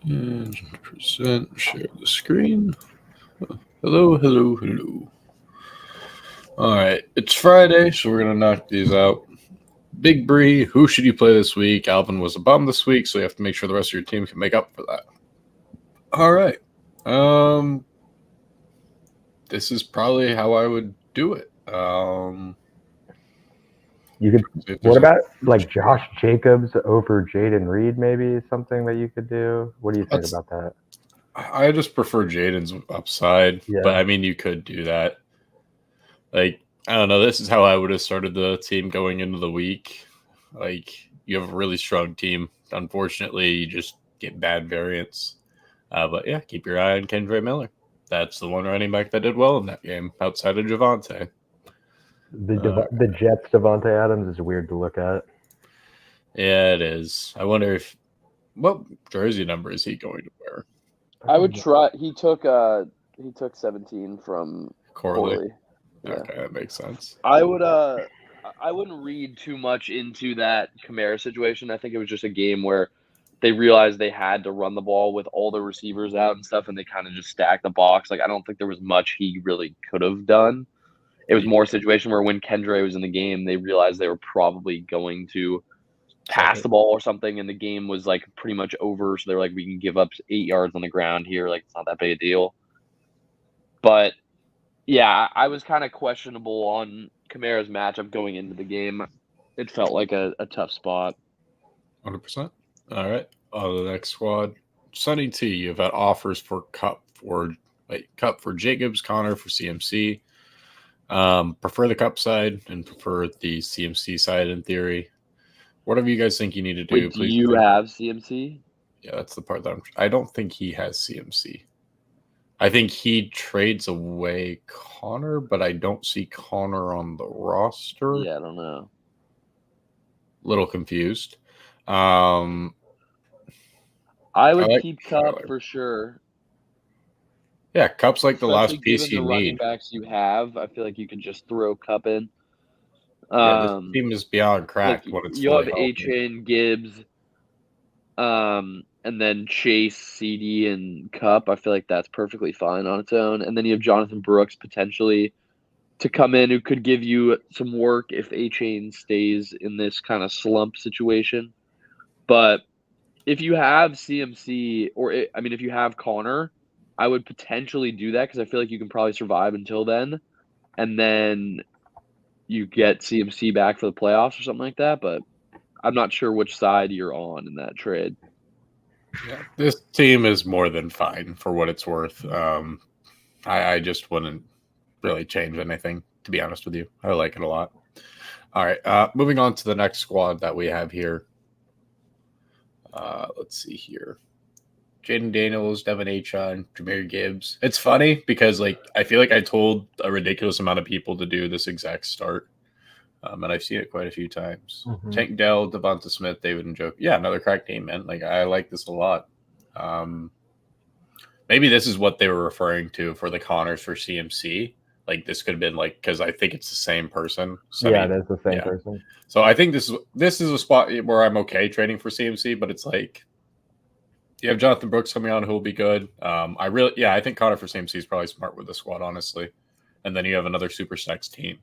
And present, share the screen. Hello, hello, hello. All right, it's Friday, so we're gonna knock these out. Big Bree, who should you play this week? Alvin was a bum this week, so you have to make sure the rest of your team can make up for that. All right. This is probably how I would do it. You could. What about like Josh Jacobs over Jaden Reed? Maybe something that you could do. What do you think about that? I just prefer Jaden's upside, but I mean, you could do that. Like, I don't know. This is how I would have started the team going into the week. Like, you have a really strong team. Unfortunately, you just get bad variants. But yeah, keep your eye on Kendre Miller. That's the one running back that did well in that game outside of Javonte. The Jets Davante Adams is weird to look at. Yeah, it is. I wonder what jersey number is he going to wear? I would try. He took 17 from Corley. Yeah. Okay, that makes sense. I wouldn't read too much into that Kamara situation. I think it was just a game where they realized they had to run the ball with all the receivers out and stuff, and they kind of just stacked the box. Like, I don't think there was much he really could have done. It was more a situation where when Kendre was in the game, they realized they were probably going to pass the ball or something, and the game was like pretty much over. So they're like, we can give up 8 yards on the ground here. Like, it's not that big a deal. But yeah, I was kind of questionable on Kamara's matchup going into the game. It felt like a tough spot. 100%. All right. On the next squad, Sunny T. You've had offers for Cup for Jacobs, Connor for CMC. Prefer the Cup side and prefer the CMC side in theory. Whatever you guys think you need to do. Wait, do you have CMC? Yeah, that's the part that I don't think he has CMC. I think he trades away Connor, but I don't see Connor on the roster. Yeah, I don't know. Little confused. I would keep Cup for sure. Yeah, Cup's like the last piece you need. Running backs you have, I feel like you can just throw Cup in. This team is beyond cracked when it's you have A-Chain, Gibbs, and then Chase, CD, and Cup. I feel like that's perfectly fine on its own. And then you have Jonathan Brooks potentially to come in who could give you some work if A-Chain stays in this kind of slump situation. But if you have CMC if you have Connor, I would potentially do that because I feel like you can probably survive until then. And then you get CMC back for the playoffs or something like that. But I'm not sure which side you're on in that trade. Yeah, this team is more than fine for what it's worth. I just wouldn't really change anything, to be honest with you. I like it a lot. All right, moving on to the next squad that we have here. Let's see here. Jaden Daniels, Devin Achane, Jahmyr Gibbs. It's funny because I feel like I told a ridiculous amount of people to do this exact start. And I've seen it quite a few times. Mm-hmm. Tank Dell, Devonta Smith, David Njoku. Yeah, another crack team, man. I like this a lot. Maybe this is what they were referring to for the Connors for CMC. This could have been because I think it's the same person. So yeah, that's the same person. So I think this is a spot where I'm okay trading for CMC, but it's you have Jonathan Brooks coming on who will be good. I think Connor for CMC is probably smart with the squad, honestly. And then you have another super stacks team.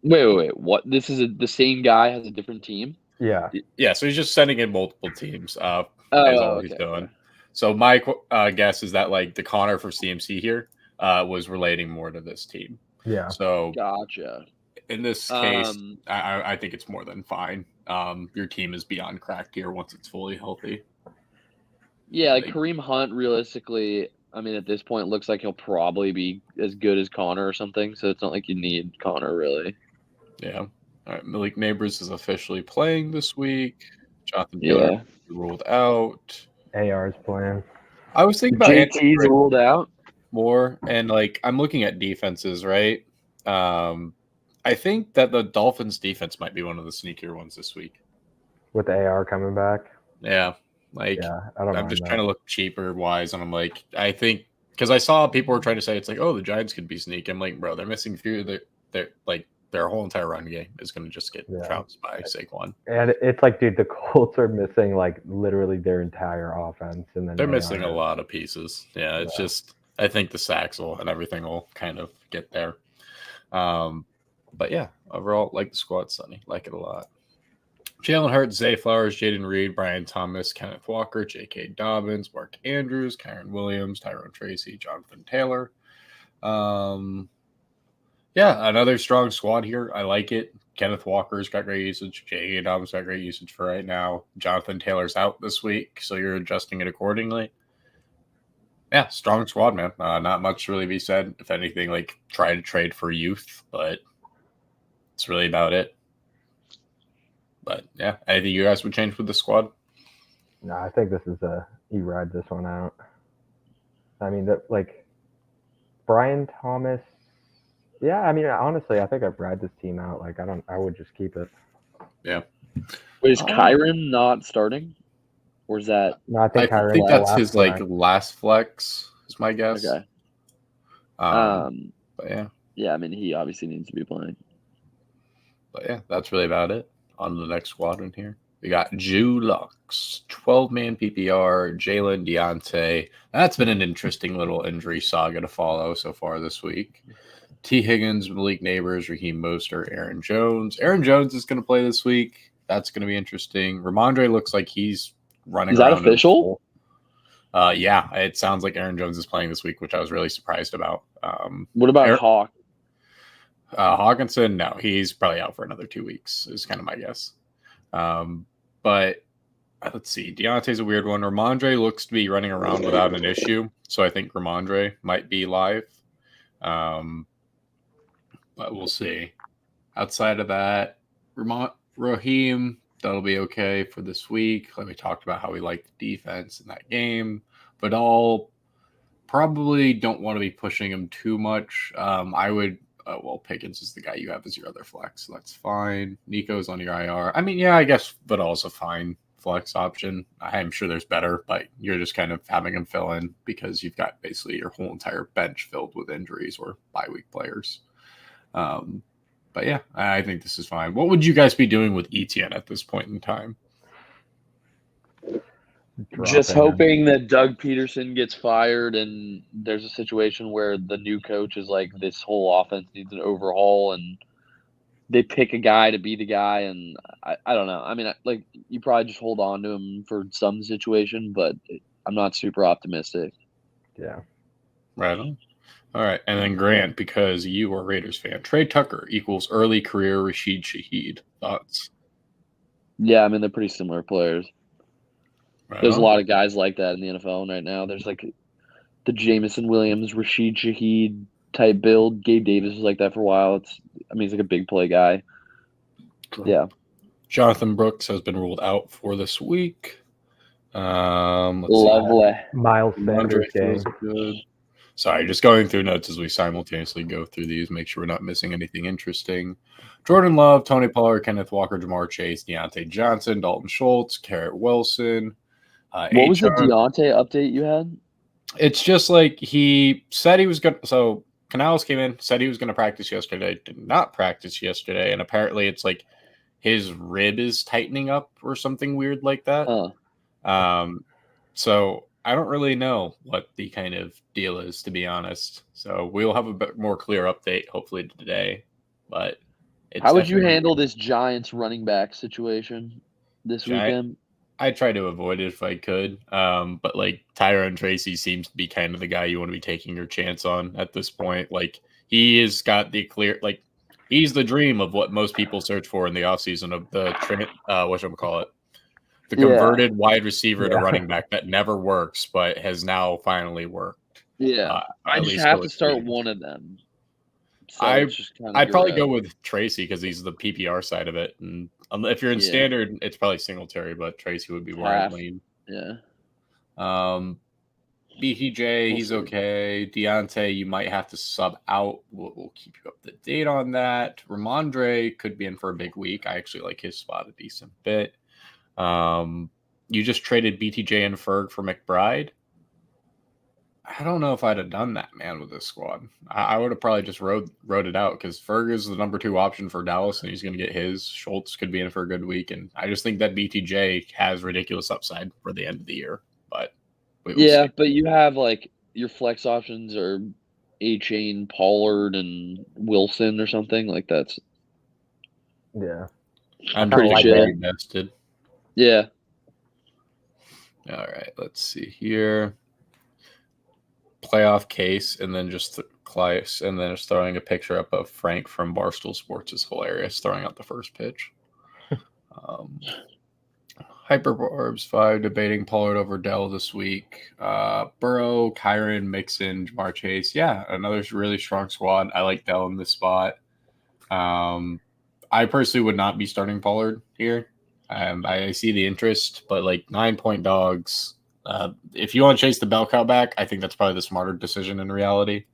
Wait. What? This is the same guy has a different team? Yeah. Yeah, so he's just sending in multiple teams. Is all he's doing. Okay. So my guess is that the Connor for CMC here was relating more to this team. Yeah. So gotcha. In this case, I think it's more than fine. Your team is beyond cracked here once it's fully healthy. Yeah, Kareem Hunt, realistically, I mean, at this point, it looks like he'll probably be as good as Connor or something, so it's not like you need Connor, really. Yeah. All right, Malik Neighbors is officially playing this week. Jonathan Taylor ruled out. AR's playing. I was thinking about JT's ruled out more, and I'm looking at defenses, right? I think that the Dolphins defense might be one of the sneakier ones this week. With AR coming back? Yeah. I'm just trying to look cheaper wise, and I'm I think because I saw people were trying to say it's the Giants could be sneaky. I'm bro, they're missing a few of their their whole entire run game is going to just get trounced by Saquon. And it's like, dude, the Colts are missing like literally their entire offense, and then they're missing a lot of pieces. Yeah, it's just I think the sacks and everything will kind of get there. But yeah, overall, like the squad, Sonny, like it a lot. Jalen Hurts, Zay Flowers, Jayden Reed, Brian Thomas, Kenneth Walker, J.K. Dobbins, Mark Andrews, Kyren Williams, Tyrone Tracy, Jonathan Taylor. Yeah, another strong squad here. I like it. Kenneth Walker's got great usage. J.K. Dobbins got great usage for right now. Jonathan Taylor's out this week, so you're adjusting it accordingly. Yeah, strong squad, man. Not much to really be said. If anything, like try to trade for youth, but it's really about it. But yeah, anything you guys would change with the squad? No, I think this is you ride this one out. I mean, like Brian Thomas. Yeah, I mean, honestly, I think I'd ride this team out. Like, I would just keep it. Yeah. Wait, is Kyren not starting? Or is that? No, I think that's his last flex. Is my guess. Okay. But yeah. Yeah, I mean, he obviously needs to be playing. But yeah, that's really about it. On to the next squadron here. We got Jew Lux, 12-man PPR, Jalen Deontay. That's been an interesting little injury saga to follow so far this week. T. Higgins, Malik Neighbors, Raheem Mostert, Aaron Jones. Aaron Jones is going to play this week. That's going to be interesting. Ramondre looks like he's running around. Is that official? Yeah, it sounds like Aaron Jones is playing this week, which I was really surprised about. What about Hawk? Hawkinson, no, he's probably out for another 2 weeks, is kind of my guess. But let's see. Deontay's a weird one. Ramondre looks to be running around without an issue, so I think Ramondre might be live. But we'll see. Outside of that, Raheem, that'll be okay for this week. Like we talked about how we like the defense in that game, but all probably don't want to be pushing him too much. I would. Pickens is the guy you have as your other flex, so that's fine. Nico's on your IR. I mean, yeah, I guess, but also fine flex option. I'm sure there's better, but you're just kind of having him fill in because you've got basically your whole entire bench filled with injuries or bye week players. But yeah, I think this is fine. What would you guys be doing with Etienne at this point in time? Just hoping that Doug Peterson gets fired and there's a situation where the new coach is like, this whole offense needs an overhaul, and they pick a guy to be the guy. And I don't know. I mean, like, you probably just hold on to him for some situation, but I'm not super optimistic. Yeah. Right on. All right. And then Grant, because you are a Raiders fan, Trey Tucker equals early career Rashid Shaheed. Thoughts? Yeah, I mean, they're pretty similar players. Right There's on. a lot of guys like that in the NFL right now. There's like the Jameson Williams, Rashid Shaheed type build. Gabe Davis was like that for a while. He's like a big play guy. True. Yeah. Jonathan Brooks has been ruled out for this week. Lovely. Miles Sanders feels good. Sorry, just going through notes as we simultaneously go through these, make sure we're not missing anything interesting. Jordan Love, Tony Pollard, Kenneth Walker, Jamar Chase, Deontay Johnson, Dalton Schultz, Garrett Wilson. What was the Deontay update you had? It's just like he said he was going to. So Canales came in, said he was going to practice yesterday, did not practice yesterday. And apparently it's like his rib is tightening up or something weird like that. So I don't really know what the kind of deal is, to be honest. So we'll have a bit more clear update hopefully today. But how would you handle this Giants running back situation this weekend? I try to avoid it if I could. But like Tyrone Tracy seems to be kind of the guy you want to be taking your chance on at this point. Like he has got the clear, like he's the dream of what most people search for in the offseason of the whatchamacallit. The converted wide receiver to running back that never works, but has now finally worked. Yeah. I just have to start one of them. So I'd probably go with Tracy because he's the PPR side of it. And if you're in standard, it's probably Singletary, but Tracy would be more lean. Yeah. BTJ, he's okay. Deontay, you might have to sub out. We'll keep you up to date on that. Ramondre could be in for a big week. I actually like his spot a decent bit. You just traded BTJ and Ferg for McBride. I don't know if I'd have done that, man, with this squad. I would have probably just wrote it out because Ferg is the number 2 option for Dallas, and he's going to get his. Schultz could be in for a good week, and I just think that BTJ has ridiculous upside for the end of the year. But but you have like your flex options are A-Chain, Pollard, and Wilson or something like that's. Yeah, I'm pretty sure invested. Yeah. All right, let's see here. Playoff case, and then just Claes, and then just throwing a picture up of Frank from Barstool Sports is hilarious, throwing out the first pitch. Hyperbarbs 5 debating Pollard over Dell this week. Burrow, Kyren, Mixon, Jamar Chase. Yeah, another really strong squad. I like Dell in this spot. I personally would not be starting Pollard here. I see the interest, but like 9-point dogs. If you want to chase the bell cow back, I think that's probably the smarter decision in reality.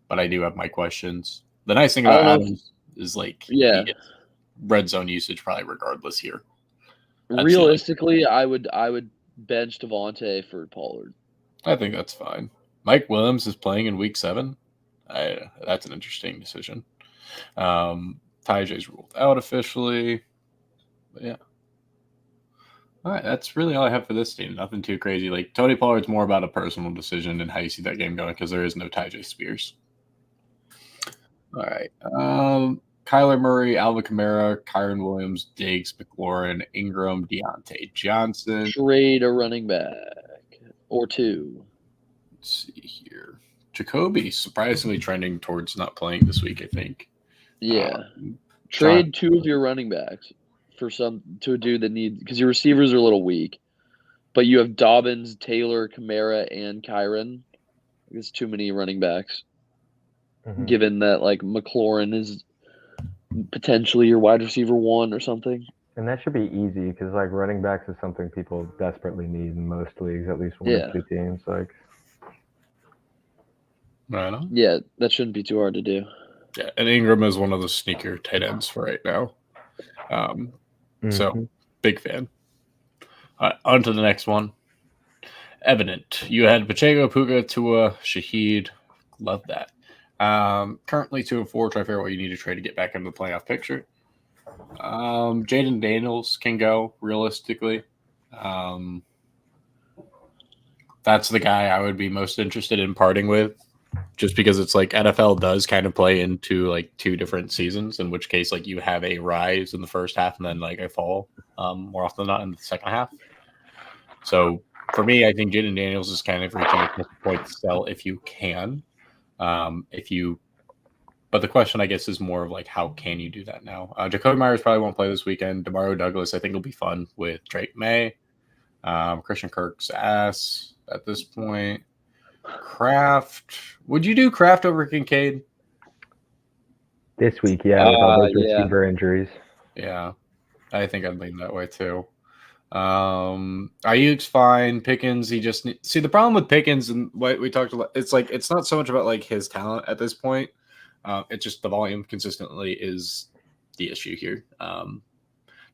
But I do have my questions. The nice thing about Adams is like he gets red zone usage probably regardless here. Realistically, I would bench Devontae for Pollard. I think that's fine. Mike Williams is playing in week 7. That's an interesting decision. Tyjae's ruled out officially. But yeah. All right, that's really all I have for this team. Nothing too crazy. Like Tony Pollard's more about a personal decision and how you see that game going because there is no Tyjae Spears. All right. Kyler Murray, Alvin Kamara, Kyren Williams, Diggs, McLaurin, Ingram, Deontay Johnson. Trade a running back or 2. Let's see here. Jacoby surprisingly trending towards not playing this week, I think. Yeah. Trade 2 of your running backs to a dude that needs, because your receivers are a little weak, but you have Dobbins, Taylor, Kamara, and Kyren. It's too many running backs. Given that like McLaurin is potentially your wide receiver 1 or something. And that should be easy because like running backs is something people desperately need in most leagues, at least 1 or 2 teams. Like, right on. Yeah, that shouldn't be too hard to do. Yeah, and Ingram is one of the sneaker tight ends for right now. So big fan. All right, on to the next one. Evident. You had Pacheco, Puka, Tua, Shaheed. Love that. Currently 2-4. Try to figure out what you need to trade to get back into the playoff picture. Jaden Daniels can go realistically. That's the guy I would be most interested in parting with, just because it's like NFL does kind of play into like 2 different seasons, in which case like you have a rise in the first half and then like a fall more often than not in the second half. So for me, I think Jaden Daniels is kind of reaching a point to sell if you can. But the question, I guess, is more of like, how can you do that now? Jacoby Myers probably won't play this weekend. Demario Douglas, I think, will be fun with Drake May. Christian Kirk's ass at this point. Kraft. Would you do Kraft over Kincaid? This week, yeah, with all those receiver injuries. Yeah, I think I'd lean that way too. Ayuk's fine. Pickens, he just see the problem with Pickens and what we talked about. It's like it's not so much about like his talent at this point. It's just the volume consistently is the issue here.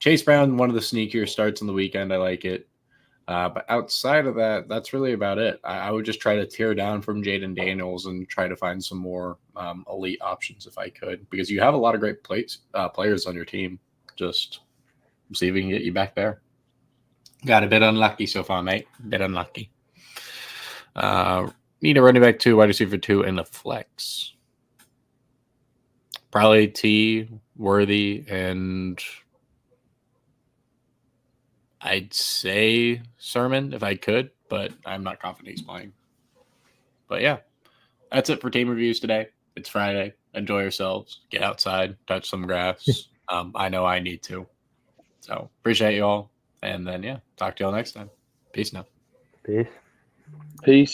Chase Brown, one of the sneakier starts on the weekend. I like it. But outside of that, that's really about it. I would just try to tear down from Jaden Daniels and try to find some more elite options if I could, because you have a lot of great players on your team. Just see if we can get you back there. Got a bit unlucky so far, mate. Bit unlucky. Need a running back 2, wide receiver 2, and a flex. Probably T, Worthy, and I'd say Sermon if I could, but I'm not confident he's playing. But yeah, that's it for team reviews today. It's Friday. Enjoy yourselves. Get outside. Touch some grass. I know I need to. So appreciate you all. And then, yeah, talk to you all next time. Peace now. Peace. Peace.